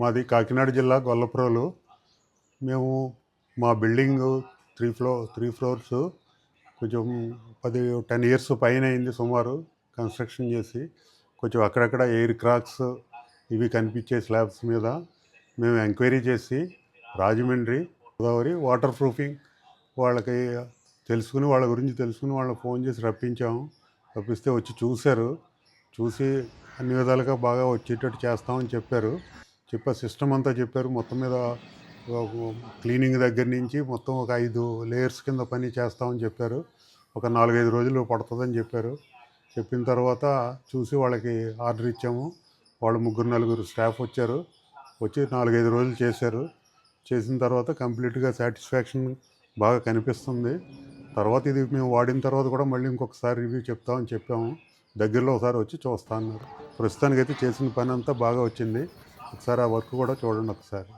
మాది కాకినాడ జిల్లా గొల్లప్రోలు. మేము మా బిల్డింగు త్రీ ఫ్లోర్స్ కొంచెం 10 ఇయర్స్ పైన అయింది సుమారు కన్స్ట్రక్షన్ చేసి. కొంచెం అక్కడక్కడ ఎయిర్ క్రాక్స్ ఇవి కనిపించే స్లాబ్స్ మీద మేము ఎంక్వైరీ చేసి రాజమండ్రి గోదావరి వాటర్ ప్రూఫింగ్ వాళ్ళకి వాళ్ళ గురించి తెలుసుకుని వాళ్ళకి ఫోన్ చేసి రప్పిస్తే వచ్చి చూశారు. చూసి అన్ని విధాలుగా బాగా వచ్చేటట్టు చేస్తామని చెప్పారు. సిస్టమ్ అంతా చెప్పారు. మొత్తం మీద క్లీనింగ్ దగ్గర నుంచి మొత్తం ఒక 5 లేయర్స్ కింద పని చేస్తామని చెప్పారు. ఒక 4-5 రోజులు పడుతుందని చెప్పారు. చెప్పిన తర్వాత చూసి వాళ్ళకి ఆర్డర్ ఇచ్చాము. వాళ్ళు 3-4 స్టాఫ్ వచ్చారు. వచ్చి 4-5 రోజులు చేశారు. చేసిన తర్వాత కంప్లీట్గా సాటిస్ఫాక్షన్ బాగా కనిపిస్తుంది. తర్వాత ఇది మేము వాడిన తర్వాత కూడా మళ్ళీ ఇంకొకసారి రివ్యూ చెప్తామని చెప్పాము. దగ్గరలో ఒకసారి వచ్చి చూస్తా అన్నారు. ప్రస్తుతానికైతే చేసిన పని అంతా బాగా వచ్చింది. ఒకసారి ఆ వర్క్ కూడా చూడండి ఒకసారి.